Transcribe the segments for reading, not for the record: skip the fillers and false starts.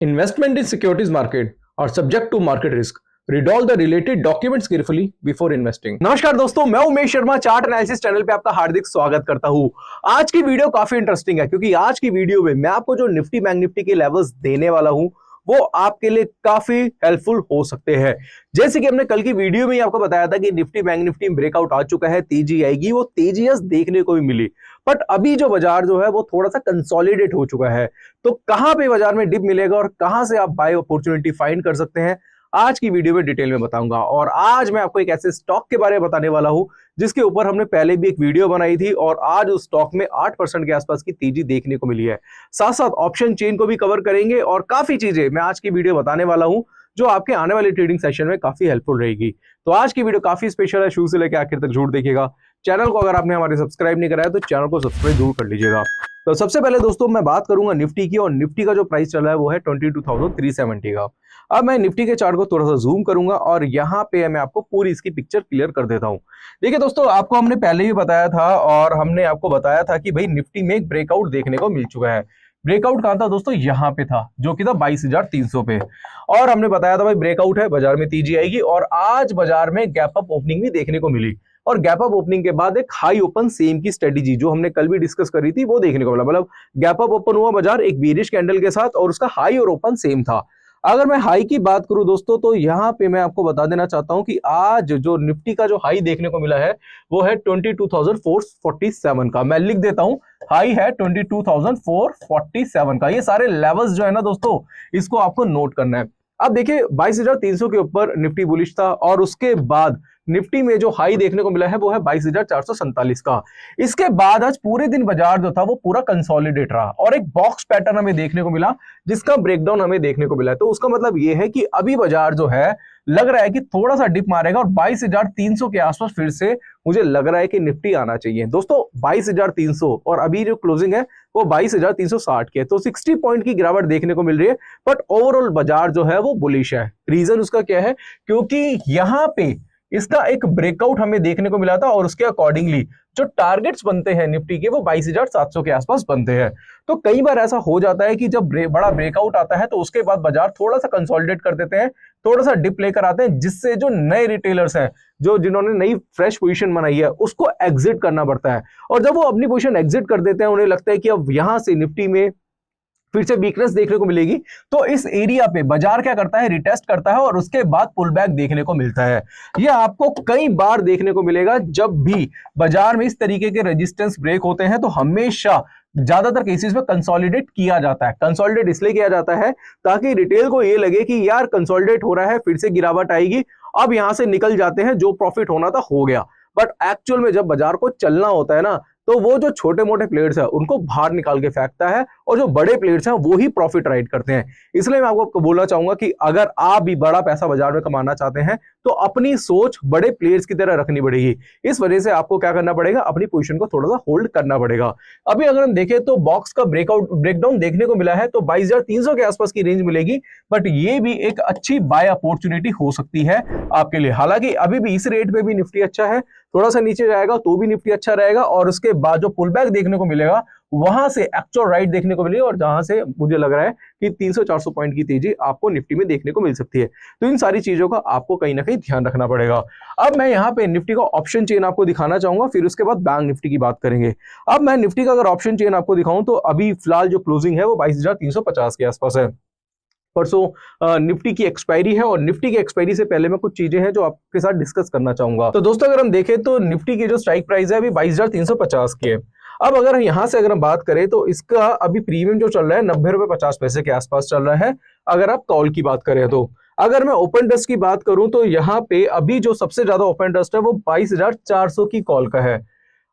Investment in securities market are subject to market risk. Read all the related documents carefully before investing. नमस्कार दोस्तों, मैं Umesh Sharma chart analysis channel पे आपका हार्दिक स्वागत करता हूं। आज की वीडियो काफी इंटरेस्टिंग है क्योंकि आज की वीडियो में मैं आपको जो निफ्टी बैंक निफ्टी के लेवल्स देने वाला हूं वो आपके लिए काफी हेल्पफुल हो सकते हैं। जैसे कि हमने कल की वीडियो में ही आपको बताया था कि निफ्टी बैंक निफ्टी में ब्रेकआउट आ चुका है, तेजी आएगी, वो तेजी देखने को भी मिली। बट अभी जो बाजार जो है वो थोड़ा सा कंसोलिडेट हो चुका है। तो कहां पे बाजार में डिप मिलेगा और कहां से आप बाय अपॉर्चुनिटी फाइंड कर सकते हैं, आज की वीडियो में डिटेल में बताऊंगा। और आज मैं आपको एक ऐसे स्टॉक के बारे में बताने वाला हूं जिसके ऊपर हमने पहले भी एक वीडियो बनाई थी और आज उस स्टॉक में 8% के आसपास की तेजी देखने को मिली है। साथ साथ ऑप्शन चेन को भी कवर करेंगे और काफी चीजें मैं आज की वीडियो बताने वाला हूं जो आपके आने वाले ट्रेडिंग सेशन में काफी हेल्पफुल रहेगी। तो आज की वीडियो काफी स्पेशल है, शुरू से लेकर आखिर तक जरूर देखिएगा। चैनल को अगर आपने हमारे सब्सक्राइब नहीं कराया तो चैनल को सब्सक्राइब जरूर कर लीजिएगा। तो सबसे पहले दोस्तों मैं बात करूंगा निफ्टी की, और निफ्टी का जो प्राइस चल रहा है वो है 22,370 का। अब मैं निफ्टी के चार्ट को थोड़ा सा जूम करूंगा और यहाँ पे मैं आपको पूरी इसकी पिक्चर क्लियर कर देता हूँ। देखिए दोस्तों, आपको हमने पहले ही बताया था और हमने आपको बताया था कि भाई निफ्टी में एक ब्रेकआउट देखने को मिल चुका है। ब्रेकआउट कहां था दोस्तों? यहाँ पे था, जो कि था 22,300 पे। और हमने बताया था भाई ब्रेकआउट है, बाजार में तेजी आएगी, और आज बाजार में गैप अप ओपनिंग भी देखने को मिली। और गैप अप ओपनिंग के बाद एक हाई ओपन सेम की स्ट्रेटेजी जो हमने कल भी डिस्कस करी थी वो देखने को मिला। मतलब गैप अप ओपन हुआ बाजार एक बेरिश कैंडल के साथ और उसका हाई और ओपन सेम था। अगर मैं हाई की बात करूं दोस्तों तो यहाँ पे मैं आपको बता देना चाहता हूं कि आज जो निफ्टी का जो हाई देखने को मिला है वो है 22,447 का। मैं लिख देता हूं, हाई है 22,447 का। ये सारे लेवल्स जो है ना दोस्तों, इसको आपको नोट करना है। अब देखिए 22,300 के ऊपर निफ्टी बुलिश था और उसके बाद निफ्टी में जो हाई देखने को मिला है वो है 22,447 का। इसके बाद आज पूरे दिन बाजार जो था वो पूरा कंसोलिडेट रहा और एक बॉक्स पैटर्न हमें देखने को मिला जिसका ब्रेकडाउन हमें देखने को मिला है। तो उसका मतलब ये है कि अभी बाजार जो है लग रहा है कि थोड़ा सा डिप मारेगा और 22,300 के आसपास फिर से मुझे लग रहा है कि निफ्टी आना चाहिए। दोस्तों 22,300 और अभी जो क्लोजिंग है वो 22,360 की है, तो 60 पॉइंट की गिरावट देखने को मिल रही है। बट ओवरऑल बाजार जो है वो बुलिश है। रीजन उसका क्या है? क्योंकि यहां पे इसका एक ब्रेकआउट हमें देखने को मिला था और उसके अकॉर्डिंगली जो टारगेट्स बनते हैं निफ्टी के वो 22,700 के आसपास बनते हैं। तो कई बार ऐसा हो जाता है कि जब बड़ा ब्रेकआउट आता है तो उसके बाद बाजार थोड़ा सा कंसोलिडेट कर देते हैं, थोड़ा सा डिप लेकर आते हैं, जिससे जो नए रिटेलर्स हैं, जो जिन्होंने नई फ्रेश पोजीशन बनाई है, उसको एग्जिट करना पड़ता है। और जब वो अपनी पोजीशन एग्जिट कर देते हैं, उन्हें लगता है कि अब यहां से निफ्टी में फिर से वीकनेस देखने को मिलेगी, तो इस एरिया पे बाजार क्या करता है? रिटेस्ट करता है और उसके बाद पुल बैक देखने को मिलता है। यह आपको कई बार देखने को मिलेगा। जब भी बाजार में इस तरीके के रेजिस्टेंस ब्रेक होते हैं तो हमेशा ज्यादातर केसेस में कंसोलिडेट किया जाता है। कंसोलिडेट इसलिए किया जाता है ताकि रिटेल को यह लगे कि यार कंसोलिडेट हो रहा है, फिर से गिरावट आएगी, अब यहां से निकल जाते हैं, जो प्रॉफिट होना था हो गया। बट एक्चुअल में जब बाजार को चलना होता है ना, तो वो जो छोटे मोटे प्लेयर्स हैं उनको बाहर निकाल के फेंकता है और जो बड़े प्लेयर्स हैं वो ही प्रॉफिट राइड करते हैं। इसलिए मैं आपको बोलना चाहूंगा कि अगर आप भी बड़ा पैसा बाजार में कमाना चाहते हैं तो अपनी सोच बड़े प्लेयर्स की तरह रखनी पड़ेगी। इस वजह से आपको क्या करना पड़ेगा? अपनी पोजीशन को थोड़ा सा होल्ड करना पड़ेगा। अभी अगर हम देखें तो बॉक्स का ब्रेकडाउन देखने को मिला है तो 22,300 के आसपास की रेंज मिलेगी, बट ये भी एक अच्छी बाय अपॉर्चुनिटी हो सकती है आपके लिए। हालांकि अभी भी इस रेट पे भी निफ्टी अच्छा है, थोड़ा सा नीचे जाएगा तो भी निफ्टी अच्छा रहेगा और उसके बाद जो पुल बैक देखने को मिलेगा वहां से एक्चुअल राइट देखने को मिलेगी और जहां से मुझे लग रहा है कि 300-400 पॉइंट की तेजी आपको निफ्टी में देखने को मिल सकती है। तो इन सारी चीजों का आपको कहीं ना कहीं ध्यान रखना पड़ेगा। अब मैं यहाँ पे निफ्टी का ऑप्शन चेन आपको दिखाना चाहूंगा, फिर उसके बाद बैंक निफ्टी की बात करेंगे। अब मैं निफ्टी का अगर ऑप्शन चेन आपको दिखाऊं तो अभी फिलहाल जो क्लोजिंग है वो 22,350 के आसपास है। परसों निफ्टी की एक्सपायरी है और निफ्टी की एक्सपायरी से पहले मैं कुछ चीजें हैं जो आपके साथ डिस्कस करना चाहूंगा। तो दोस्तों अगर हम देखें तो निफ्टी की जो स्ट्राइक प्राइस है अभी 22,350 की है। अब अगर यहां से अगर हम बात करें तो इसका अभी प्रीमियम जो चल रहा है 90 रुपए 50 पैसे के आसपास चल रहा है अगर आप कॉल की बात करें तो। अगर मैं ओपन इंटरेस्ट की बात करूं तो यहाँ पे अभी जो सबसे ज्यादा ओपन इंटरेस्ट है वो 22,400 की कॉल का है।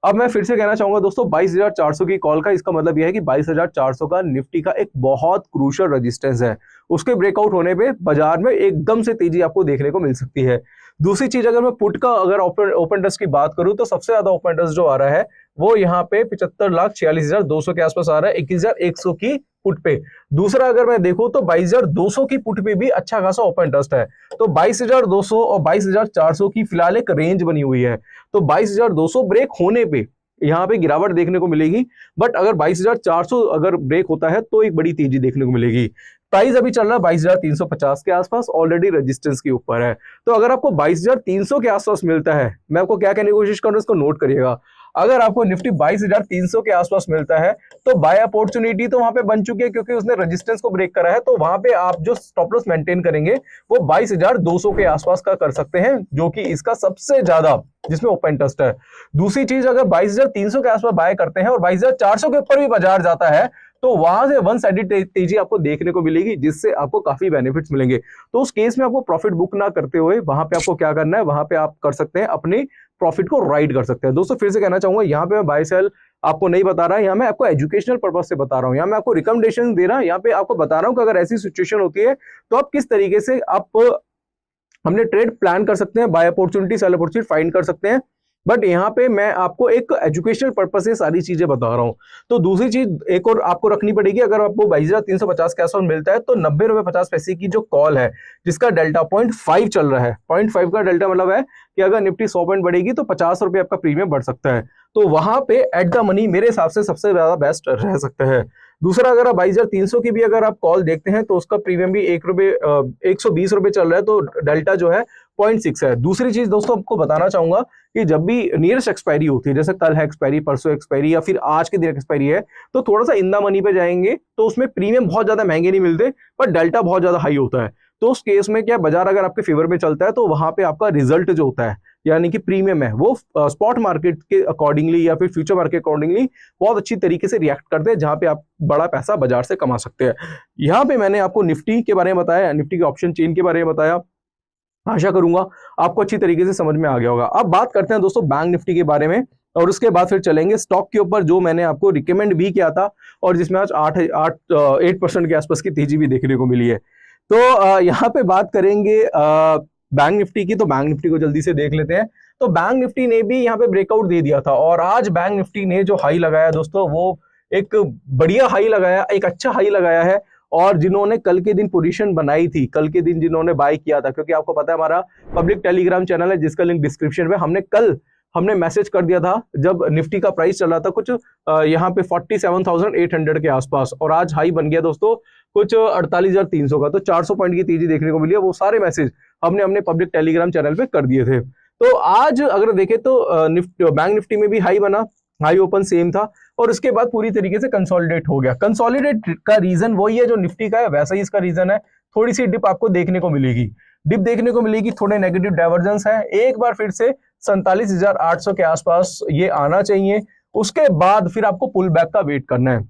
अब मैं फिर से कहना चाहूंगा दोस्तों 22,400 की कॉल का, इसका मतलब यह है कि 22,400 का निफ्टी का एक बहुत क्रूशियल रेजिस्टेंस है। उसके ब्रेकआउट होने पे बाजार में एकदम से तेजी आपको देखने को मिल सकती है। दूसरी चीज, अगर मैं पुट का अगर ओपन इंटरेस्ट की बात करूं तो सबसे ज्यादा ओपन इंटरेस्ट जो आ रहा है वो यहाँ पे 75,46,200 के आसपास आ रहा है 21,100 की पुट पे। दूसरा अगर मैं देखूं तो 22,200 की पुट पे भी अच्छा खासा ओपन इंटरेस्ट है। तो 22,200 और 22,400 की फिलहाल एक रेंज बनी हुई है। तो 22,200 ब्रेक होने पे यहाँ पे गिरावट देखने को मिलेगी, बट अगर 22,400 अगर ब्रेक होता है तो एक बड़ी तेजी देखने को मिलेगी। प्राइस अभी चल रहा है 22,350 के आसपास, ऑलरेडी रेजिस्टेंस के ऊपर है। तो अगर आपको 22,300 के आसपास मिलता है, मैं आपको क्या कहने की कोशिश कर रहा हूं इसको नोट करिएगा। अगर आपको निफ्टी 22,300 के आसपास मिलता है तो बाय अपॉर्चुनिटी तो वहां पे बन चुकी है, क्योंकि उसने रेजिस्टेंस को ब्रेक करा है। तो वहां पे आप जो स्टॉप लॉस मेंटेन करेंगे वो 22,200 के आसपास का कर सकते हैं, जो कि इसका सबसे ज्यादा जिसमें ओपन इंटरेस्ट है। दूसरी चीज, अगर 22,300 के आसपास बाय करते हैं और 22,400 के ऊपर भी बाजार जाता है तो वहां से वन साइडेड तेजी आपको देखने को मिलेगी, जिससे आपको काफी बेनिफिट्स मिलेंगे। तो उस केस में आपको प्रॉफिट बुक ना करते हुए वहां पे आपको क्या करना है, वहां पे आप कर सकते हैं अपने प्रॉफिट को राइड कर सकते हैं। दोस्तों फिर से कहना चाहूंगा, यहाँ पे मैं बाय सेल आपको नहीं बता रहा, यहाँ मैं आपको एजुकेशनल पर्पज से बता रहा हूँ, यहाँ मैं आपको रिकमेंडेशन दे रहा हूँ, यहाँ पे आपको बता रहा हूँ कि अगर ऐसी सिचुएशन होती है तो आप किस तरीके से आप हमने ट्रेड प्लान कर सकते हैं, buy opportunity sell opportunity find कर सकते हैं। बट यहाँ पे मैं आपको एक एजुकेशनल पर्पस से सारी चीजें बता रहा हूँ। तो दूसरी चीज एक और आपको रखनी पड़ेगी, अगर आपको 22,350 के आसपास मिलता है तो 90 रुपए 50 पैसे की जो कॉल है, जिसका डेल्टा 0.5 चल रहा है, 0.5 का डेल्टा मतलब है कि अगर निफ्टी 100 पॉइंट बढ़ेगी तो 50 रुपए आपका प्रीमियम बढ़ सकता है। तो वहां पे एट द मनी मेरे हिसाब से सबसे ज्यादा बेस्ट रह सकता है। दूसरा, अगर आप 22,300 की भी अगर आप कॉल देखते हैं तो उसका प्रीमियम भी 120 रुपए चल रहा है, तो डेल्टा जो है 0.6 है। दूसरी चीज दोस्तों आपको बताना चाहूंगा कि जब भी नियरेस्ट एक्सपायरी होती है, जैसे कल है एक्सपायरी, परसों एक्सपायरी या फिर आज के दिन एक्सपायरी है, तो थोड़ा सा इन द मनी पे जाएंगे तो उसमें प्रीमियम बहुत ज्यादा महंगे नहीं मिलते, पर डेल्टा बहुत ज्यादा हाई होता है। तो उस केस में क्या, बाजार अगर आपके फेवर में चलता है तो वहां पे आपका रिजल्ट जो होता है यानी कि प्रीमियम है वो स्पॉट मार्केट के अकॉर्डिंगली या फिर फ्यूचर मार्केट अकॉर्डिंगली बहुत अच्छी तरीके से रिएक्ट करते हैं, जहां पे आप बड़ा पैसा बाजार से कमा सकते हैं। यहाँ पे मैंने आपको निफ्टी के बारे में बताया, निफ्टी के ऑप्शन चेन के बारे में बताया, आशा करूंगा आपको अच्छी तरीके से समझ में आ गया होगा। अब बात करते हैं दोस्तों बैंक निफ्टी के बारे में, और उसके बाद फिर चलेंगे स्टॉक के ऊपर, जो मैंने आपको रिकमेंड भी किया था और जिसमें आज 8% के आसपास की तेजी भी देखने को मिली है। तो यहाँ पे बात करेंगे बैंक निफ्टी की, तो बैंक निफ्टी को जल्दी से देख लेते हैं। तो बैंक निफ्टी ने भी यहाँ पे ब्रेकआउट दे दिया था, और आज बैंक निफ्टी ने जो हाई लगाया दोस्तों, वो एक बढ़िया हाई लगाया, एक अच्छा हाई लगाया है। और जिन्होंने कल के दिन पोजीशन बनाई थी, कल के दिन जिन्होंने बाय किया था, क्योंकि आपको पता है हमारा पब्लिक टेलीग्राम चैनल है जिसका लिंक डिस्क्रिप्शन में, हमने मैसेज कर दिया था जब निफ्टी का प्राइस चल रहा था कुछ यहाँ पे 47,800 के आसपास, और आज हाई बन गया दोस्तों कुछ 48,300 का, तो 400 पॉइंट की तेजी देखने को मिली है। वो सारे मैसेज हमने अपने पब्लिक टेलीग्राम चैनल पे कर दिए थे। तो आज अगर देखें तो बैंक निफ्टी में भी हाई बना, हाई ओपन सेम था, और उसके बाद पूरी तरीके से कंसोलिडेट हो गया। कंसोलिडेट का रीजन वही है जो निफ्टी का है, वैसा ही इसका रीजन है। थोड़ी सी डिप आपको देखने को मिलेगी, थोड़े नेगेटिव डाइवर्जेंस है। एक बार फिर से 47,800 के आसपास ये आना चाहिए, उसके बाद फिर आपको पुल बैक का वेट करना है।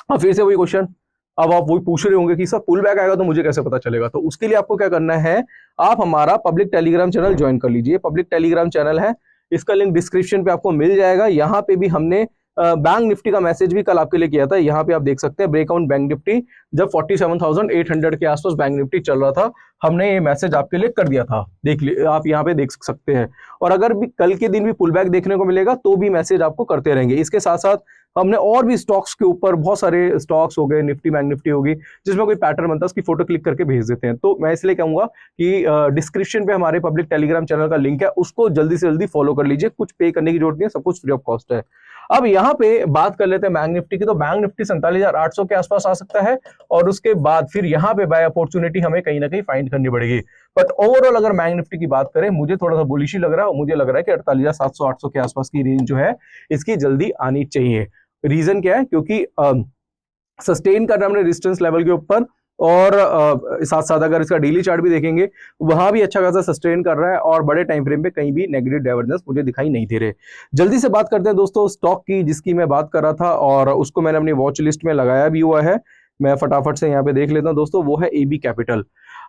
अब फिर से वही क्वेश्चन, अब आप वही पूछ रहे होंगे कि सर पुल बैक आएगा तो मुझे कैसे पता चलेगा? तो उसके लिए आपको क्या करना है, आप हमारा पब्लिक टेलीग्राम चैनल ज्वाइन कर लीजिए। पब्लिक टेलीग्राम चैनल है, इसका लिंक डिस्क्रिप्शन पे आपको मिल जाएगा। यहाँ पे भी हमने बैंक निफ्टी का मैसेज भी कल आपके लिए किया था। यहाँ पे आप देख सकते हैं ब्रेकआउट बैंक निफ्टी, जब 47,800 के आसपास बैंक निफ्टी चल रहा था, हमने ये मैसेज आपके लिए कर दिया था। देख ली आप यहाँ पे देख सकते हैं। और अगर भी कल के दिन भी पुल बैक देखने को मिलेगा तो भी मैसेज आपको करते रहेंगे। इसके साथ साथ हमने और भी स्टॉक्स के ऊपर, बहुत सारे स्टॉक्स हो गए, निफ्टी बैंक निफ्टी होगी, जिसमें कोई पैटर्न बनता है उसकी फोटो क्लिक करके भेज देते हैं। तो मैं इसलिए कहूंगा कि डिस्क्रिप्शन पे हमारे पब्लिक टेलीग्राम चैनल का लिंक है, उसको जल्दी से जल्दी फॉलो कर लीजिए। कुछ पे करने की जरूरत नहीं है, सब कुछ फ्री ऑफ कॉस्ट है। अब यहाँ पे बात कर लेते हैं बैंक निफ्टी की। तो बैंक निफ्टी 47,800 के आसपास आ सकता है, और उसके बाद फिर यहाँ पे बाय अपॉर्चुनिटी हमें कहीं ना कहीं फाइंड करनी पड़ेगी। बट ओवरऑल अगर बैंक निफ्टी की बात करें, मुझे थोड़ा सा बुलिश ही लग रहा है, मुझे लग रहा है कि 48,700-800 के आसपास की रेंज जो है इसकी जल्दी आनी चाहिए। रीजन क्या है, क्योंकि सस्टेन कर रहा है हमने रेजिस्टेंस लेवल के ऊपर, और साथ साथ अगर इसका डेली चार्ट भी देखेंगे वहां भी अच्छा खासा सस्टेन कर रहा है, और बड़े टाइम फ्रेम पे कहीं भी नेगेटिव डाइवर्जेंस मुझे दिखाई नहीं दे रहे। जल्दी से बात करते हैं दोस्तों स्टॉक की, जिसकी मैं बात कर रहा था, और उसको मैंने अपनी वॉच लिस्ट में लगाया भी हुआ है। मैं फटाफट से यहाँ पे देख लेता हूँ दोस्तों, वो है एबी कैपिटल।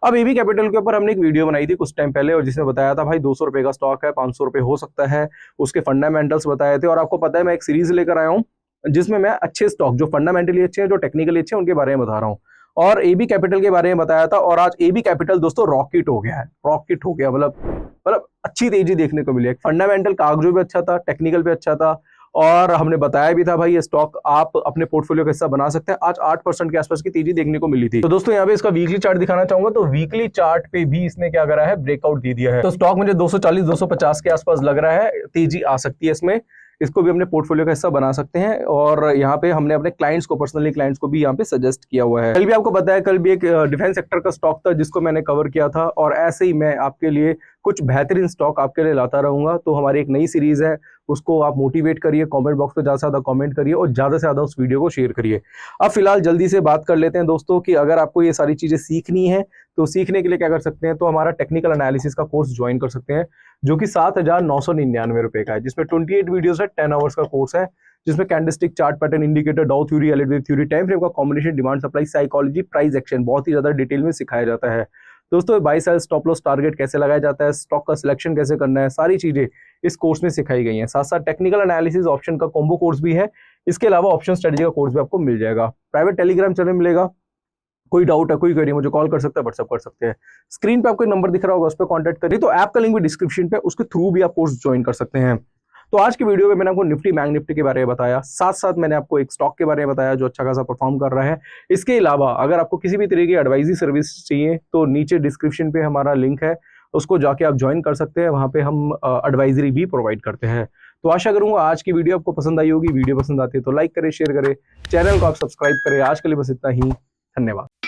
अब एबी कैपिटल के ऊपर हमने एक वीडियो बनाई थी कुछ टाइम पहले, और जिसमें बताया था भाई 200 रुपए का स्टॉक है, 500 रुपए हो सकता है, उसके फंडामेंटल्स बताए थे। और आपको पता है मैं एक सीरीज लेकर आया हूँ जिसमें मैं अच्छे स्टॉक जो फंडामेंटली अच्छे हैं, जो टेक्निकली अच्छे हैं, उनके बारे में बता रहा हूँ। और एबी कैपिटल के बारे में बताया था, और आज एबी कैपिटल दोस्तों रॉकेट हो गया है, रॉकेट हो गया, मतलब अच्छी तेजी देखने को मिली है। फंडामेंटल कागजों पे अच्छा था, टेक्निकल पे अच्छा था, और हमने बताया भी था भाई ये स्टॉक आप अपने पोर्टफोलियो का हिस्सा बना सकते हैं। आज 8% के आसपास की तेजी देखने को मिली थी। तो दोस्तों यहाँ पे इसका वीकली चार्ट दिखाना चाहूंगा, तो वीकली चार्ट पे भी इसने क्या करा है, ब्रेकआउट दे दिया है। तो स्टॉक मुझे 240-250 के आसपास लग रहा है तेजी आ सकती है इसमें। इसको भी अपने पोर्टफोलियो का हिस्सा बना सकते हैं। और यहाँ पे हमने अपने क्लाइंट्स को, पर्सनली क्लाइंट्स को भी यहाँ पे सजेस्ट किया हुआ है। कल भी आपको बताया, कल भी एक डिफेंस सेक्टर का स्टॉक था जिसको मैंने कवर किया था, और ऐसे ही मैं आपके लिए कुछ बेहतरीन स्टॉक आपके लिए लाता रहूंगा। तो हमारी एक नई सीरीज है, उसको आप मोटिवेट करिए, कमेंट बॉक्स पे ज़्यादा से ज़्यादा कमेंट करिए और ज़्यादा से ज़्यादा उस वीडियो को शेयर करिए। अब फिलहाल जल्दी से बात कर लेते हैं दोस्तों कि अगर आपको ये सारी चीज़ें सीखनी है तो सीखने के लिए क्या कर सकते हैं, तो हमारा टेक्निकल एनालिसिस का कोर्स ज्वाइन कर सकते हैं, जो कि 7,999 रुपए का है, जिसमें 28 वीडियोस है, 10 आवर्स का कोर्स है, जिसमें candlestick, chart pattern, indicator, Dow theory, Elliott wave theory, time frame का combination, demand supply, psychology, price action बहुत ही ज्यादा डिटेल में सिखाया जाता है। दोस्तों buy sell, stop loss, target कैसे लगाया जाता है, स्टॉक का सिलेक्शन कैसे करना है, सारी चीजें इस कोर्स में सिखाई गई हैं। साथ साथ टेक्निकल एनालिसिस ऑप्शन का कॉम्बो कोर्स भी है। इसके अलावा ऑप्शन स्ट्रेटजी का कोर्स भी आपको मिल जाएगा। प्राइवेट टेलीग्राम चैनल मिलेगा। कोई डाउट है, कोई क्वेरी, मुझे कॉल कर सकते हैं, व्हाट्सएप कर सकते हैं। स्क्रीन पे आपको नंबर दिख रहा होगा, उस पर कॉन्टैक्ट करिए। तो ऐप का लिंक भी डिस्क्रिप्शन पे, उसके थ्रू भी आप कोर्स ज्वाइन कर सकते हैं। तो आज की वीडियो में मैंने आपको निफ्टी, बैंक निफ्टी के बारे में बताया, साथ साथ मैंने आपको एक स्टॉक के बारे में बताया जो अच्छा खासा परफॉर्म कर रहा है। इसके अलावा अगर आपको किसी भी तरीके की एडवाइजरी सर्विस चाहिए तो नीचे डिस्क्रिप्शन पे हमारा लिंक है, उसको जाके आप ज्वाइन कर सकते हैं। वहां पे हम एडवाइजरी भी प्रोवाइड करते हैं। तो आशा करूंगा आज की वीडियो आपको पसंद आई होगी। वीडियो पसंद आती है तो लाइक करें, शेयर करें, चैनल को आप सब्सक्राइब करें। आज के लिए बस इतना ही। धन्यवाद।